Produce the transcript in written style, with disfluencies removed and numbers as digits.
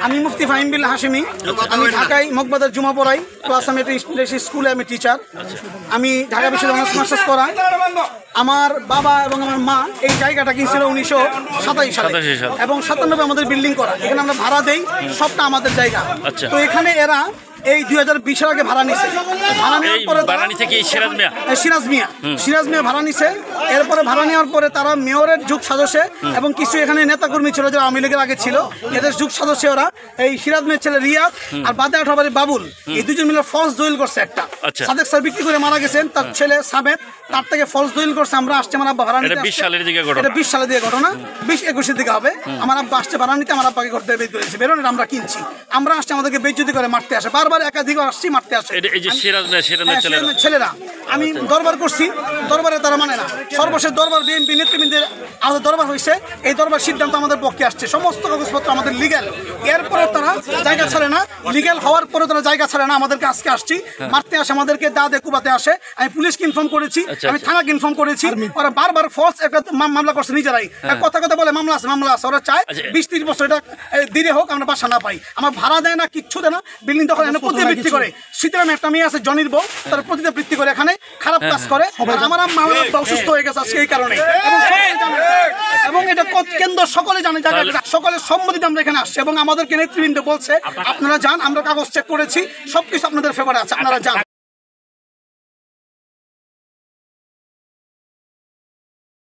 আমি মুফতি ফাহিম বিল্লাহ হাশিমি। আমি ঢাকায় মগবাজার জুমা পড়াই, প্লাস আমি একটা স্কুলে আমি টিচার। আমি ঢাকা বিশ্ববিদ্যালয়ে অনার্স মাস্টার্স করা। আমার বাবা এবং আমার মা এই জায়গাটা কিনছিল 1927 সালে এবং 97 আমাদের বিল্ডিং করা। এখানে আমরা ভাড়া দেই, সবটা আমাদের জায়গা। তো এখানে এরা এই 2020 আগে ভাড়া নিছে। ভাড়া নেওয়ার পরে সিরাজ মিয়া ভাড়া নিছে। এরপরে ভাড়া নেওয়ার পরে তারা মেয়রের যুগ সদস্য এবং কিছু এখানে নেতাকর্মী ছিল যারা আওয়ামী লীগের আগে ছিল, এদের যুগ সদস্য ওরা। এই সিরাজ মিয়ার ছেলে রিয়াদ আর বাদে 18 বাড়ির বাবুল, এই দুজন মিলে ফলস দলিল করছে একটা। সাদেক স্যার বিক্রি করে মারা গেছেন, তার ছেলে সাবেদ তার থেকে ফলস দলিল করছে। আমরা আসছে আমার আব্বা ভাড়া নিতে। এটা 20 সালের দিকে ঘটনা, 20-21 দিকে হবে। আমার আব্বা আসছে ভাড়া নিতে, আমার আব্বাকে করতে বের করেছে, বেরোন আমরা কিনছি। আমরা আসছে আমাদেরকে বেইজ্জতি করে মারতে আসে, বারবার একাধিক আসছি মারতে আসে ছেলেরা। আমি দরবার করছি, দরবারে তারা মানে না। সর্বশেষ দরবার বিএনপি নেতৃবৃন্দের আমাদের দরবার হয়েছে, এই দরবার সিদ্ধান্ত আমাদের পক্ষে আসছে, সমস্ত কাগজপত্র আমাদের লিগ্যাল। এরপরে তারা জায়গা ছাড়ে না, লিগ্যাল হওয়ার পরে তারা জায়গা ছাড়ে না। আমাদেরকে আজকে আসছি মারতে আসে, আমাদেরকে দাদে কুবাতে আসে। আমি পুলিশকে ইনফর্ম করেছি, আমি থানাকে ইনফর্ম করেছি। ওরা বারবার ফলস একটা মামলা করছে নিজেরাই। কথা বলে মামলা আছে। ওরা চায় 20-30 বছর এটা দিনে হোক, আমরা বাসা না পাই। আমার ভাড়া দেয় না, কিচ্ছু দেয় না। বিল্ডিং তখন এনে প্রতিবৃত্তি করে। শীতের একটা মেয়ে আছে জনির বউ, তার প্রতিবৃত্তি করে এখানে খারাপ কাজ করে। আমার আম্মা অসুস্থ হয়ে গেছে আজকে এই কারণে। এবং এটা কেন্দ্র সকলে জানে, সকলের সম্মতিতে আমরা এখানে আসছি এবং আমাদেরকে নেতৃবৃন্দ বলছে আপনারা যান, আমরা কাগজ চেক করেছি, সবকিছু আপনাদের ফেভারে আছে, আপনারা যান।